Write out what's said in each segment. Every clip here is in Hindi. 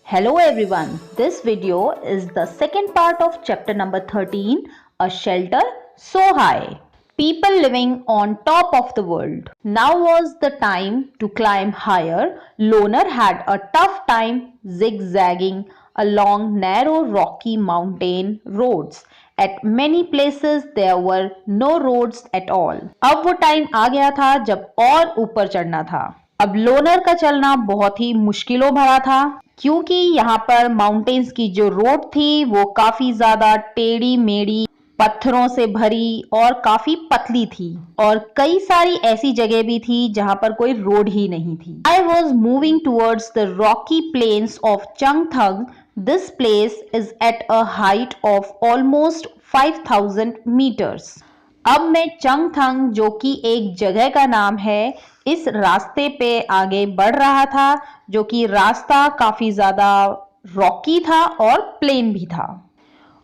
Hello everyone, this video is the second part of chapter number 13, A Shelter So High. People living on top of the world. Now was the time to climb higher. Loner had a tough time zigzagging along narrow rocky mountain roads. At many places there were no roads at all. अब वो टाइम आ गया था जब और ऊपर चढ़ना था। अब लोनर का चलना बहुत ही मुश्किलों भरा था क्योंकि यहाँ पर माउंटेन्स की जो रोड थी वो काफी ज्यादा टेढ़ी मेढ़ी पत्थरों से भरी और काफी पतली थी और कई सारी ऐसी जगह भी थी जहां पर कोई रोड ही नहीं थी। I was moving towards the rocky plains of Changthang. This place is at a height of almost 5000 metres. अब मैं चंगथंग जो कि एक जगह का नाम है, इस रास्ते पे आगे बढ़ रहा था जो कि रास्ता काफी ज्यादा रॉकी था और प्लेन भी था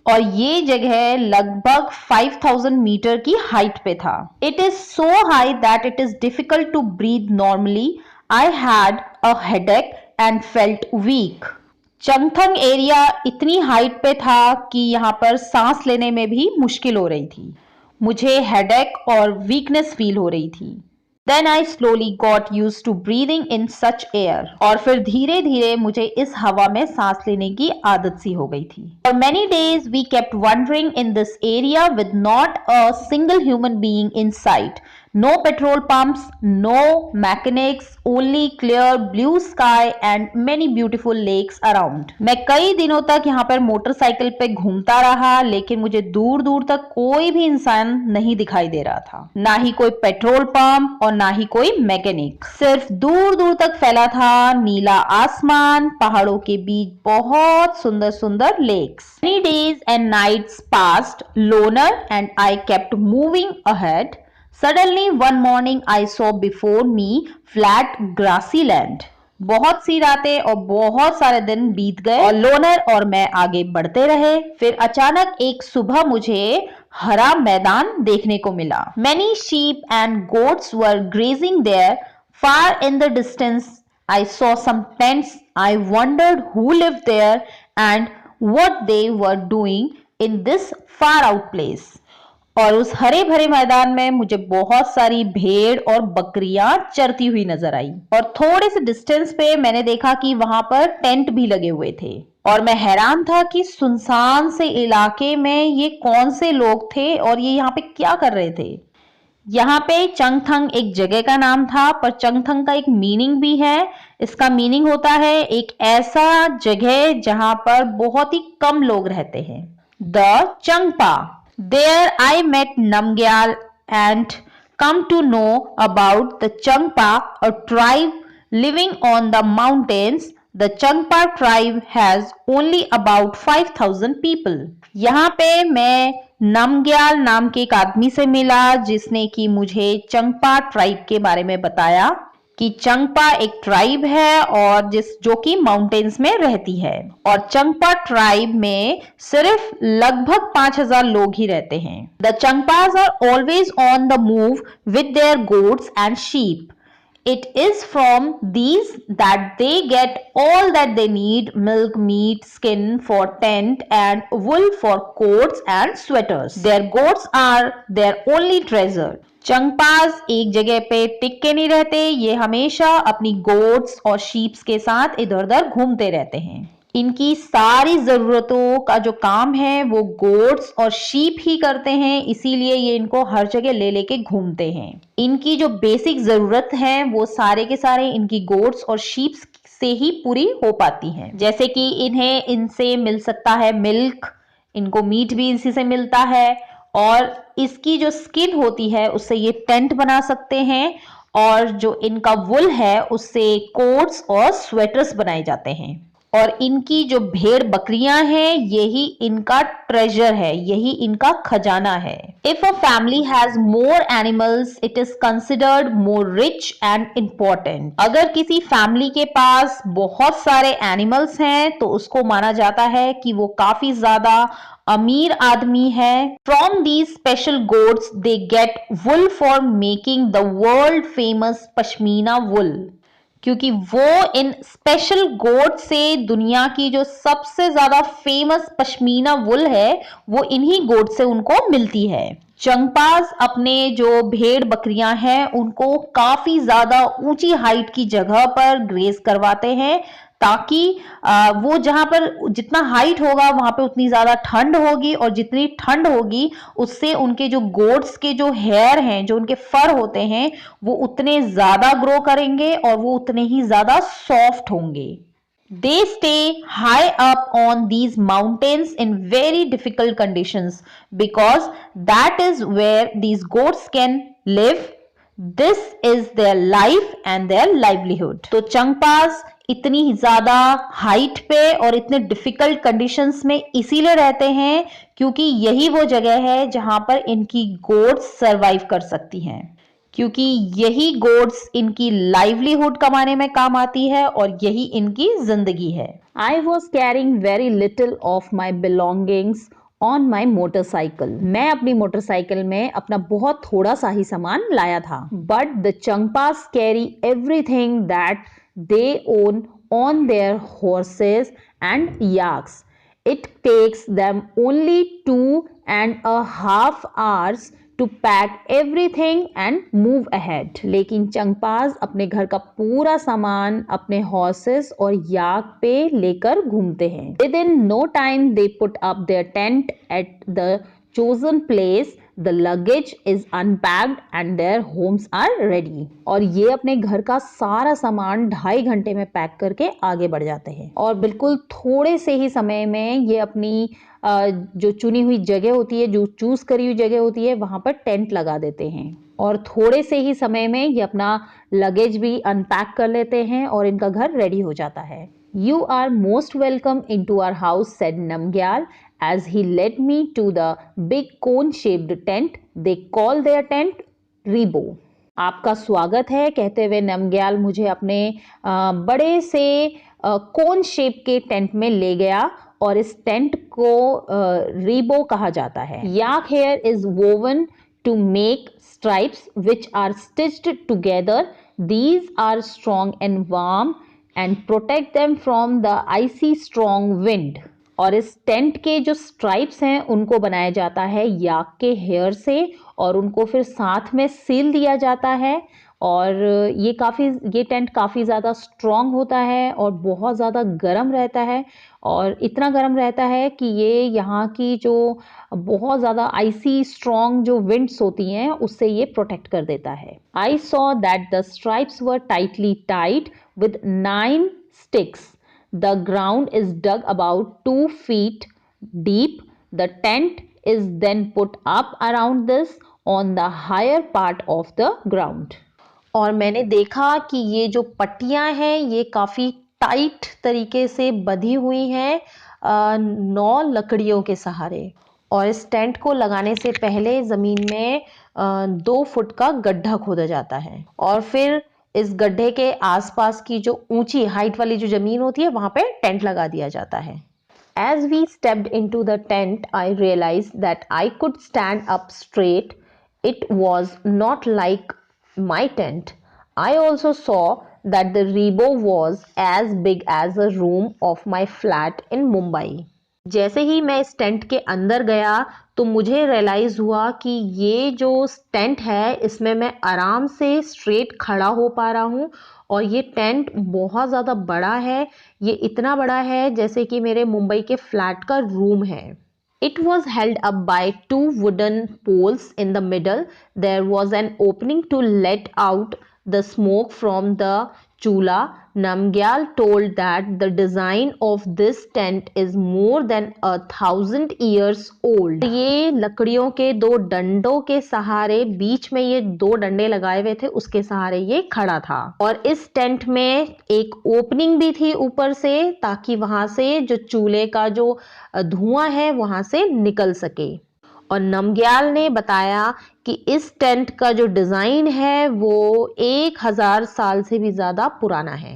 और ये जगह लगभग 5000 मीटर की हाइट पे था. It is so high that it is difficult to breathe normally. I had a headache and felt weak. Changthang area इतनी हाइट पे था कि यहाँ पर सांस लेने में भी मुश्किल हो रही थी. मुझे हेडेक और वीकनेस फील हो रही थी. Then I slowly got used to breathing in such air. और फिर धीरे धीरे मुझे इस हवा में सांस लेने की आदत सी हो गई थी. For many days we kept wandering in this area with not a single human being in sight. No petrol pumps, no mechanics, only clear blue sky and many beautiful lakes around. मैं कई दिनों तक यहाँ पर मोटरसाइकिल पे घूमता रहा लेकिन मुझे दूर दूर तक कोई भी इंसान नहीं दिखाई दे रहा था. ना ही कोई पेट्रोल पंप और ना ही कोई मैकेनिक. सिर्फ दूर दूर तक फैला था नीला आसमान, पहाड़ों के बीच बहुत सुंदर सुंदर lakes. Many days and nights passed. Loner and I kept moving ahead. Suddenly one morning I saw before me flat grassy land. बहुत सी रातें और बहुत सारे दिन बीत गए और लोनर और मैं आगे बढ़ते रहे. फिर अचानक एक सुबह मुझे हरा मैदान देखने को मिला. Many sheep and goats were grazing there. Far in the distance I saw some tents. I wondered who lived there and what they were doing in this far out place. और उस हरे भरे मैदान में मुझे बहुत सारी भेड़ और बकरियां चरती हुई नजर आई और थोड़े से डिस्टेंस पे मैंने देखा कि वहां पर टेंट भी लगे हुए थे और मैं हैरान था कि सुनसान से इलाके में ये कौन से लोग थे और ये यहाँ पे क्या कर रहे थे. यहाँ पे चंगथंग एक जगह का नाम था पर चंगथंग का एक मीनिंग भी है. इसका मीनिंग होता है एक ऐसा जगह जहां पर बहुत ही कम लोग रहते हैं. The Changpa. There I met Namgyal and come to know about the Changpa, a tribe living on the mountains. The Changpa tribe has only about 5000 people. यहाँ पे मैं नमग्याल नाम के एक आदमी से मिला जिसने कि मुझे चंगपा ट्राइब के बारे में बताया कि चंगपा एक ट्राइब है और जो कि माउंटेन्स में रहती है और चंगपा ट्राइब में सिर्फ लगभग 5000 लोग ही रहते हैं. The Changpas are always on the move with their goats and sheep. It is from these that they get all that they need: milk, meat, skin for tent and wool for coats and sweaters. Their goats are their only treasure. Changpas एक जगह पे टिक के नहीं रहते. ये हमेशा अपनी गोट्स और शीप्स के साथ इधर उधर घूमते रहते हैं. इनकी सारी जरूरतों का जो काम है वो गोट्स और शीप ही करते हैं, इसीलिए ये इनको हर जगह ले लेके घूमते हैं. इनकी जो बेसिक जरूरत है वो सारे के सारे इनकी गोट्स और शीप्स से ही पूरी हो पाती हैं. जैसे कि इन्हें इनसे मिल सकता है मिल्क, इनको मीट भी इसी से मिलता है और इसकी जो स्किन होती है उससे ये टेंट बना सकते हैं और जो इनका वुल है उससे कोट्स और स्वेटर्स बनाए जाते हैं. और इनकी जो भेड़ बकरियां हैं यही इनका ट्रेजर है, यही इनका खजाना है. If a family has more animals it is considered more rich and important. अगर किसी फैमिली के पास बहुत सारे एनिमल्स हैं तो उसको माना जाता है कि वो काफी ज्यादा अमीर आदमी है. From these special goats they get wool for making the world famous pashmina wool. क्योंकि वो इन स्पेशल गोट से दुनिया की जो सबसे ज्यादा फेमस पश्मीना वुल है वो इन्हीं गोट से उनको मिलती है। चंगपाज अपने जो भेड़ बकरियां हैं उनको काफी ज्यादा ऊंची हाइट की जगह पर ग्रेज करवाते हैं ताकि वो जहां पर जितना हाइट होगा वहां पे उतनी ज्यादा ठंड होगी और जितनी ठंड होगी उससे उनके जो गोट्स के जो हेयर हैं, जो उनके फर होते हैं, वो उतने ज्यादा ग्रो करेंगे और वो उतने ही ज्यादा सॉफ्ट होंगे। They stay high up on these mountains in very difficult conditions because that is where these goats can live. This is their life and their livelihood. तो चंगपाज इतनी ज्यादा हाइट पे और इतने डिफिकल्ट कंडीशंस में इसीलिए रहते हैं क्योंकि यही वो जगह है जहां पर इनकी गोट्स सरवाइव कर सकती हैं, क्योंकि यही गोड्स इनकी लाइवलीहुड कमाने में काम आती है और यही इनकी जिंदगी है। I was carrying very little of my belongings on my motorcycle. मैं अपनी मोटरसाइकिल में अपना बहुत थोड़ा सा ही सामान लाया था। But the Changpas carry everything that they own on their horses and yaks. It takes them only 2.5 hours to pack everything and move ahead. लेकिन चंगपाज अपने घर का पूरा सामान अपने हॉर्सेस और याक पे लेकर घूमते हैं। Within no time they put up their tent at the chosen place. The luggage is unpacked and their homes are ready. और ये अपने घर का सारा सामान 2.5 घंटे में पैक करके आगे बढ़ जाते हैं और बिल्कुल थोड़े से ही समय में ये अपनी जो चुनी हुई जगह होती है, जो चूज करी हुई जगह होती है, वहां पर टेंट लगा देते हैं और थोड़े से ही समय में ये अपना लगेज भी अनपैक कर लेते हैं और इनका घर रेडी हो जाता है। You are most welcome into our house, said Namgyal as he led me to the big cone-shaped tent. They call their tent Rebo. आपका स्वागत है कहते हुए नमग्याल मुझे अपने बड़े से कोन शेप के टेंट में ले गया और इस टेंट को रीबो कहा जाता है। Yak hair is woven to make stripes which are stitched together. These are strong and warm and protect them from the icy strong wind. और इस टेंट के जो स्ट्राइप्स हैं उनको बनाया जाता है याक के हेयर से और उनको फिर साथ में सील दिया जाता है और ये टेंट काफ़ी ज़्यादा स्ट्रॉन्ग होता है और बहुत ज़्यादा गर्म रहता है और इतना गर्म रहता है कि ये यहाँ की जो बहुत ज़्यादा आइसी स्ट्रॉन्ग जो विंड्स होती हैं उससे ये प्रोटेक्ट कर देता है। I saw that the stripes were tightly tied with 9 sticks. The ground is dug about 2 feet deep. The tent is then put up around this on the higher part of the ground. और मैंने देखा कि ये जो पट्टियां हैं ये काफ़ी टाइट तरीके से बंधी हुई हैं 9 लकड़ियों के सहारे और इस टेंट को लगाने से पहले ज़मीन में 2 फुट का गड्ढा खोदा जाता है और फिर इस गड्ढे के आसपास की जो ऊंची हाइट वाली जो जमीन होती है वहां पे टेंट लगा दिया जाता है। As we stepped into the tent, I realized that I could stand up straight. It was not like my tent. I also saw that the Rebo was as big as a room of my flat in Mumbai. जैसे ही मैं इस टेंट के अंदर गया तो मुझे रियलाइज़ हुआ कि ये जो टेंट है इसमें मैं आराम से स्ट्रेट खड़ा हो पा रहा हूँ और ये टेंट बहुत ज़्यादा बड़ा है। ये इतना बड़ा है जैसे कि मेरे मुंबई के फ्लैट का रूम है। It was held up by 2 wooden poles in the middle. There was an opening to let out the smoke from the chula. Namgyal told that the design of this tent is more than 1,000 years old. ये लकड़ियों के 2 डंडों के सहारे, बीच में ये 2 डंडे लगाए हुए थे, उसके सहारे ये खड़ा था और इस टेंट में एक ओपनिंग भी थी ऊपर से ताकि वहां से जो चूल्हे का जो धुआं है वहां से निकल सके। और नमग्याल ने बताया कि इस टेंट का जो डिज़ाइन है वो 1000 साल से भी ज़्यादा पुराना है।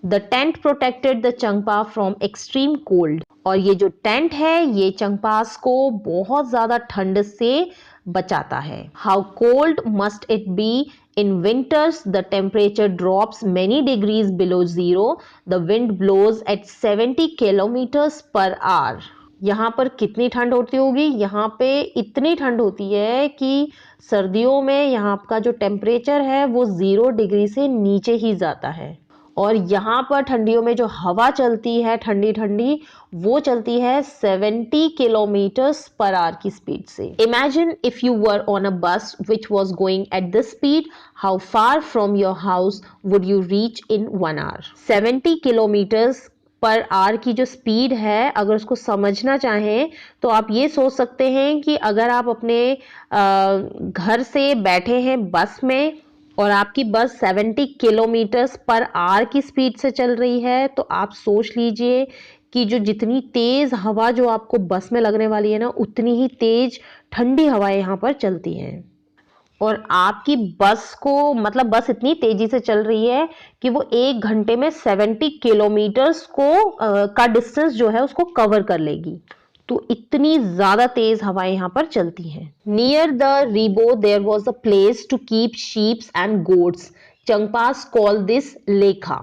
The tent protected the Changpa from extreme cold. और ये जो टेंट है ये चंगपास को बहुत ज़्यादा ठंड से बचाता है। How cold must it be in winters? The temperature drops many degrees below zero. The wind blows at 70 kilometers per hour. यहाँ पर कितनी ठंड होती होगी? यहाँ पे इतनी ठंड होती है कि सर्दियों में यहाँ का जो टेम्परेचर है वो 0 डिग्री से नीचे ही जाता है। और यहाँ पर ठंडियों में जो हवा चलती है ठंडी ठंडी, वो चलती है 70 किलोमीटर्स पर आवर की स्पीड से। Imagine if you were on a bus which was going at this speed, how far from your house would you reach in 1 hour. 70 kilometres per hour की जो स्पीड है, अगर उसको समझना चाहें तो आप ये सोच सकते हैं कि अगर आप अपने घर से बैठे हैं बस में और आपकी बस 70 किलोमीटर्स पर आवर की स्पीड से चल रही है, तो आप सोच लीजिए कि जो जितनी तेज हवा जो आपको बस में लगने वाली है ना, उतनी ही तेज ठंडी हवाएं यहाँ पर चलती हैं। और आपकी बस को, मतलब बस इतनी तेजी से चल रही है कि वो 1 घंटे में 70 किलोमीटर्स का डिस्टेंस जो है उसको कवर कर लेगी। तो इतनी ज्यादा तेज हवाएं यहाँ पर चलती हैं। Near the rebo there was a place to keep sheeps and goats. Changpas call this lekha.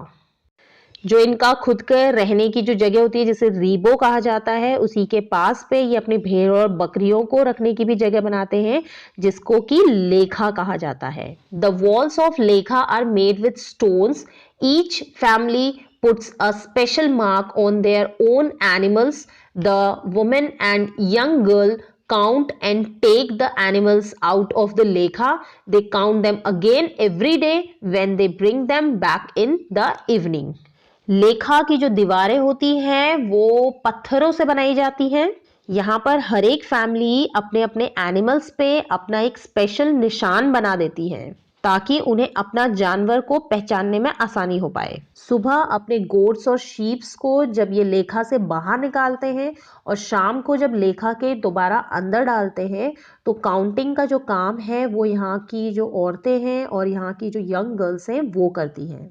जो इनका खुद के रहने की जो जगह होती है जिसे रीबो कहा जाता है, उसी के पास पे ये अपनी भेड़ और बकरियों को रखने की भी जगह बनाते हैं जिसको कि लेखा कहा जाता है। The walls of Lekha are made with stones. Each family puts a special mark on their own animals. The woman and young girl count and take the animals out of the lekha. They count them again every day when they bring them back in the evening. लेखा की जो दीवारें होती हैं वो पत्थरों से बनाई जाती हैं। यहाँ पर हर एक फैमिली अपने अपने एनिमल्स पे अपना एक स्पेशल निशान बना देती है ताकि उन्हें अपना जानवर को पहचानने में आसानी हो पाए। सुबह अपने गोट्स और शीप्स को जब ये लेखा से बाहर निकालते हैं और शाम को जब लेखा के दोबारा अंदर डालते हैं, तो काउंटिंग का जो काम है वो यहाँ की जो औरतें हैं और यहाँ की जो यंग गर्ल्स हैं वो करती हैं।